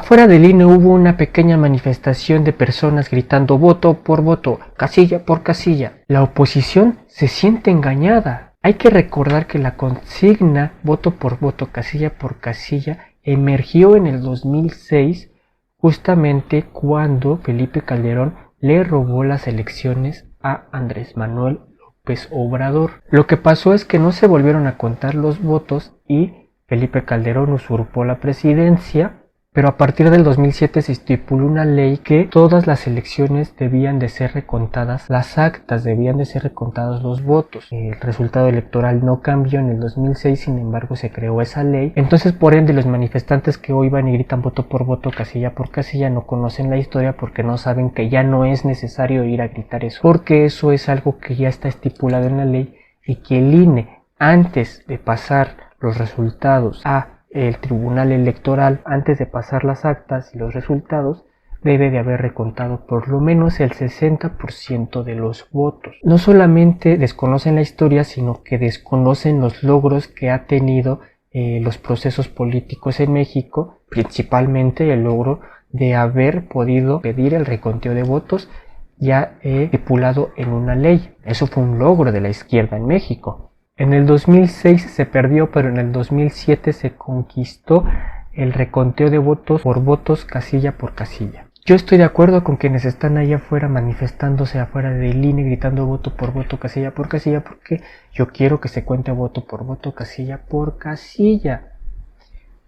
Afuera del INE hubo una pequeña manifestación de personas gritando voto por voto, casilla por casilla. La oposición se siente engañada. Hay que recordar que la consigna voto por voto, casilla por casilla emergió en el 2006, justamente cuando Felipe Calderón le robó las elecciones a Andrés Manuel López Obrador. Lo que pasó es que no se volvieron a contar los votos y Felipe Calderón usurpó la presidencia. Pero a partir del 2007 se estipuló una ley que todas las elecciones debían de ser recontadas, las actas debían de ser recontados los votos. El resultado electoral no cambió en el 2006, sin embargo se creó esa ley. Entonces, por ende, los manifestantes que hoy van y gritan voto por voto, casilla por casilla, no conocen la historia porque no saben que ya no es necesario ir a gritar eso, porque eso es algo que ya está estipulado en la ley y que el INE, antes de pasar los resultados a el Tribunal Electoral, antes de pasar las actas y los resultados, debe de haber recontado por lo menos el 60% de los votos. No solamente desconocen la historia, sino que desconocen los logros que ha tenido los procesos políticos en México, principalmente el logro de haber podido pedir el reconteo de votos ya estipulado en una ley. Eso fue un logro de la izquierda en México. En el 2006 se perdió, pero en el 2007 se conquistó el reconteo de votos por votos, casilla por casilla. Yo estoy de acuerdo con quienes están allá afuera manifestándose afuera del INE gritando voto por voto, casilla por casilla, porque yo quiero que se cuente voto por voto, casilla por casilla.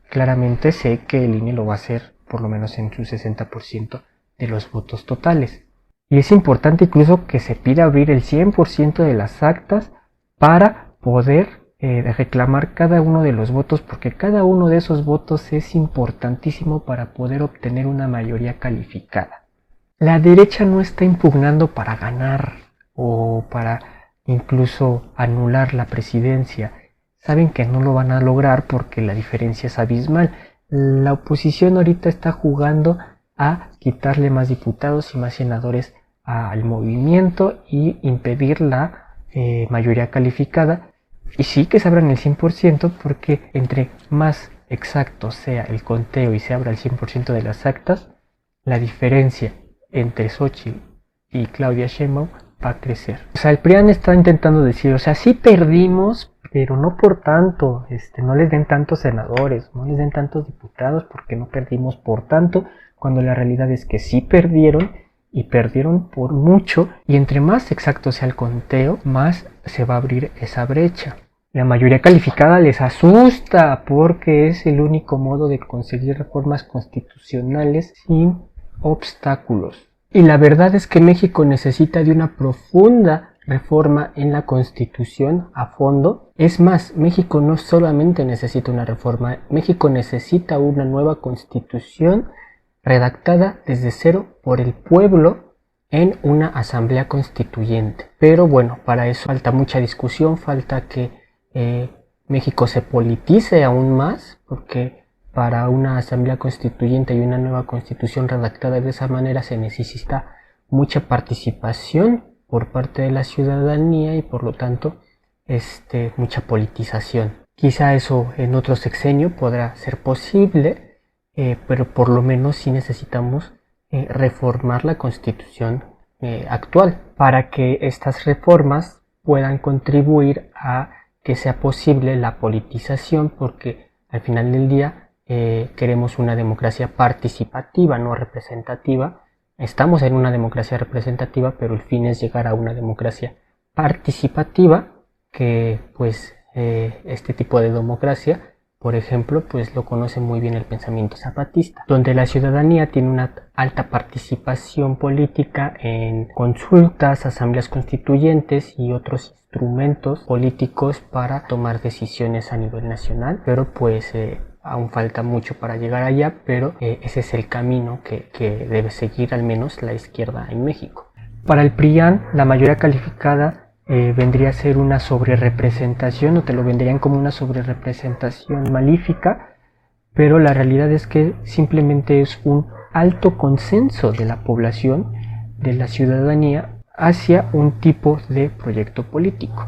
Claramente sé que el INE lo va a hacer por lo menos en su 60% de los votos totales. Y es importante incluso que se pida abrir el 100% de las actas para poder reclamar cada uno de los votos, porque cada uno de esos votos es importantísimo para poder obtener una mayoría calificada. La derecha no está impugnando para ganar o para incluso anular la presidencia. Saben que no lo van a lograr porque la diferencia es abismal. La oposición ahorita está jugando a quitarle más diputados y más senadores al movimiento y impedir la mayoría calificada. Y sí que se abran el 100%, porque entre más exacto sea el conteo y se abra el 100% de las actas, la diferencia entre Xochitl y Claudia Sheinbaum va a crecer. O sea, el PRIAN está intentando decir, o sea, sí perdimos, pero no por tanto, no les den tantos senadores, no les den tantos diputados, porque no perdimos por tanto, cuando la realidad es que sí perdieron, y perdieron por mucho, y entre más exacto sea el conteo, más se va a abrir esa brecha. La mayoría calificada les asusta porque es el único modo de conseguir reformas constitucionales sin obstáculos. Y la verdad es que México necesita de una profunda reforma en la Constitución a fondo. Es más, México no solamente necesita una reforma, México necesita una nueva Constitución redactada desde cero por el pueblo en una asamblea constituyente. Pero bueno, para eso falta mucha discusión, falta que México se politice aún más, porque para una asamblea constituyente y una nueva constitución redactada de esa manera se necesita mucha participación por parte de la ciudadanía y por lo tanto mucha politización. Quizá eso en otro sexenio podrá ser posible, pero por lo menos sí necesitamos reformar la Constitución actual para que estas reformas puedan contribuir a que sea posible la politización, porque al final del día queremos una democracia participativa, no representativa. Estamos en una democracia representativa, pero el fin es llegar a una democracia participativa, que pues este tipo de democracia, por ejemplo, pues lo conoce muy bien el pensamiento zapatista, donde la ciudadanía tiene una alta participación política en consultas, asambleas constituyentes y otros instrumentos políticos para tomar decisiones a nivel nacional, pero pues aún falta mucho para llegar allá, pero ese es el camino que debe seguir al menos la izquierda en México. Para el PRIAN, la mayoría calificada vendría a ser una sobrerepresentación, o te lo venderían como una sobrerepresentación malífica, pero la realidad es que simplemente es un alto consenso de la población, de la ciudadanía, hacia un tipo de proyecto político.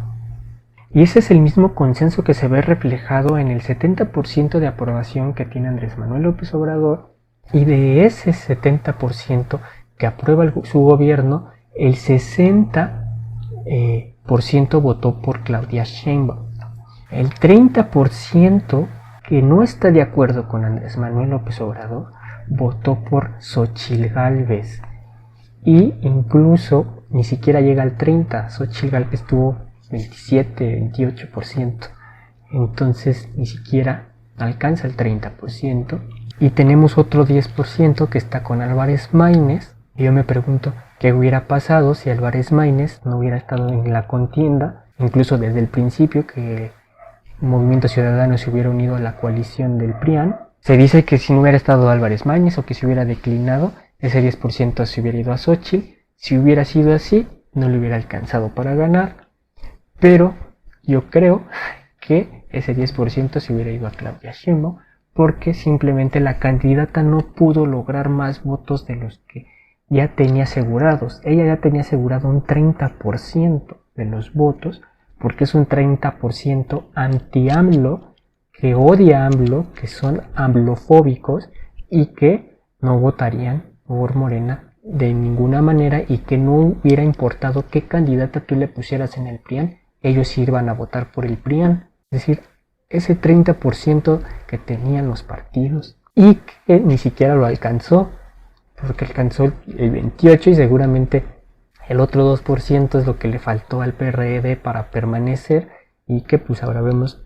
Y ese es el mismo consenso que se ve reflejado en el 70% de aprobación que tiene Andrés Manuel López Obrador Y de ese 70% que aprueba su gobierno, el 60% votó por Claudia Sheinbaum. El 30% que no está de acuerdo con Andrés Manuel López Obrador votó por Xóchitl Gálvez. Y incluso ni siquiera llega al 30%. Xóchitl Gálvez tuvo 27-28%. Entonces ni siquiera alcanza el 30%. Y tenemos otro 10% que está con Álvarez Maínez. Y yo me pregunto qué hubiera pasado si Álvarez Maínez no hubiera estado en la contienda, incluso desde el principio, que Movimiento Ciudadano se hubiera unido a la coalición del PRIAN. Se dice que si no hubiera estado Álvarez Maínez o que se hubiera declinado, ese 10% se hubiera ido a Xóchitl. Si hubiera sido así, no le hubiera alcanzado para ganar. Pero yo creo que ese 10% se hubiera ido a Claudia Sheinbaum, porque simplemente la candidata no pudo lograr más votos de los que ya tenía asegurados. Ella ya tenía asegurado un 30% de los votos, porque es un 30% anti-AMLO, que odia a AMLO, que son amlofóbicos y que no votarían por Morena de ninguna manera, y que no hubiera importado qué candidata tú le pusieras en el PRIAN, ellos iban a votar por el PRIAN. Es decir, ese 30% que tenían los partidos y que ni siquiera lo alcanzó, porque alcanzó el 28% y seguramente el otro 2% es lo que le faltó al PRD para permanecer, y que pues ahora vemos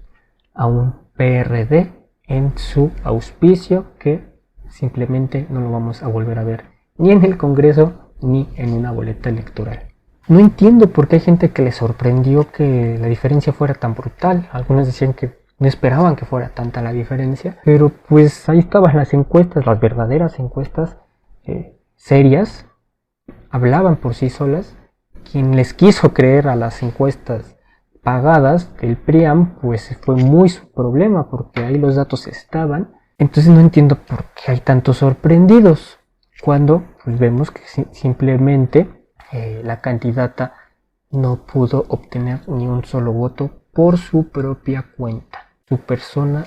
a un PRD en su auspicio que simplemente no lo vamos a volver a ver ni en el Congreso ni en una boleta electoral. No entiendo por qué hay gente que le sorprendió que la diferencia fuera tan brutal. Algunos decían que no esperaban que fuera tanta la diferencia, pero pues ahí estaban las encuestas, las verdaderas encuestas serias, hablaban por sí solas. Quien les quiso creer a las encuestas pagadas del PRIAN, pues fue muy su problema, porque ahí los datos estaban. Entonces no entiendo por qué hay tantos sorprendidos, cuando pues vemos que simplemente la candidata no pudo obtener ni un solo voto por su propia cuenta. Su persona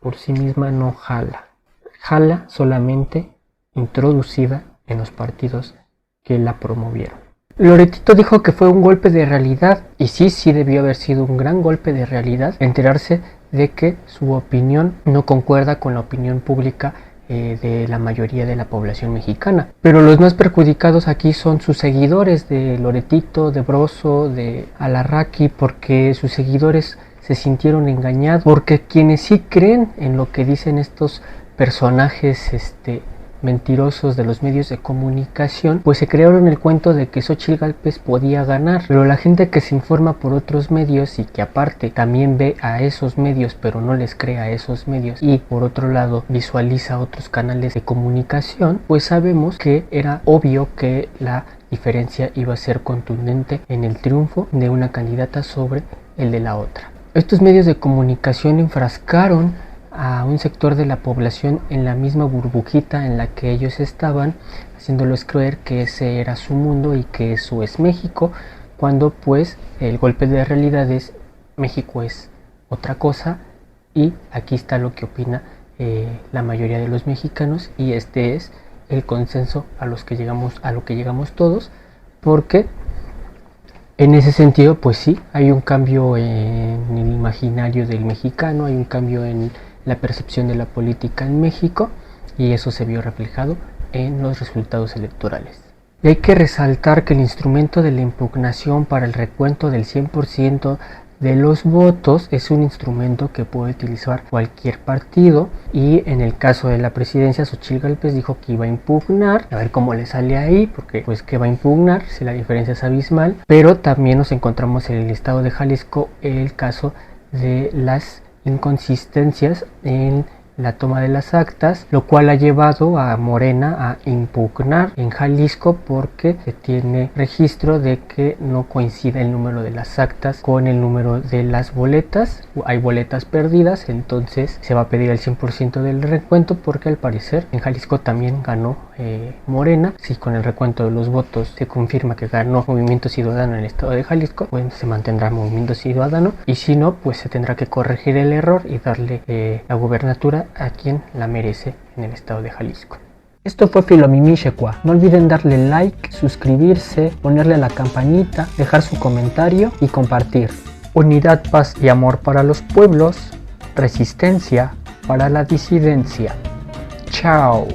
por sí misma no jala solamente introducida en los partidos que la promovieron. Loretito dijo que fue un golpe de realidad, y sí debió haber sido un gran golpe de realidad enterarse de que su opinión no concuerda con la opinión pública de la mayoría de la población mexicana. Pero los más perjudicados aquí son sus seguidores de Loretito, de Broso, de Alarraqui, porque sus seguidores se sintieron engañados, porque quienes sí creen en lo que dicen estos personajes mentirosos de los medios de comunicación, pues se crearon el cuento de que Xóchitl Gálvez podía ganar. Pero la gente que se informa por otros medios y que aparte también ve a esos medios pero no les cree a esos medios, y por otro lado visualiza otros canales de comunicación, pues sabemos que era obvio que la diferencia iba a ser contundente en el triunfo de una candidata sobre el de la otra. Estos medios de comunicación enfrascaron a un sector de la población en la misma burbujita en la que ellos estaban, haciéndoles creer que ese era su mundo y que eso es México, cuando pues el golpe de realidad es México es otra cosa, y aquí está lo que opina la mayoría de los mexicanos, y este es el consenso a lo que llegamos todos, porque en ese sentido pues sí, hay un cambio en el imaginario del mexicano, hay un cambio en la percepción de la política en México, y eso se vio reflejado en los resultados electorales. Y hay que resaltar que el instrumento de la impugnación para el recuento del 100% de los votos es un instrumento que puede utilizar cualquier partido, y en el caso de la presidencia, Xóchitl Gálvez dijo que iba a impugnar, a ver cómo le sale ahí, porque pues que va a impugnar si la diferencia es abismal. Pero también nos encontramos en el estado de Jalisco el caso de las inconsistencias en la toma de las actas, lo cual ha llevado a Morena a impugnar en Jalisco, porque se tiene registro de que no coincide el número de las actas con el número de las boletas. Hay boletas perdidas, entonces se va a pedir el 100% del recuento, porque al parecer en Jalisco también ganó Morena. Si con el recuento de los votos se confirma que ganó Movimiento Ciudadano en el estado de Jalisco, pues se mantendrá Movimiento Ciudadano, y si no, pues se tendrá que corregir el error y darle la gubernatura a quien la merece en el estado de Jalisco. Esto fue Filomimishekwa. No olviden darle like, suscribirse, ponerle a la campanita, dejar su comentario y compartir. Unidad, paz y amor para los pueblos. Resistencia para la disidencia. Chao.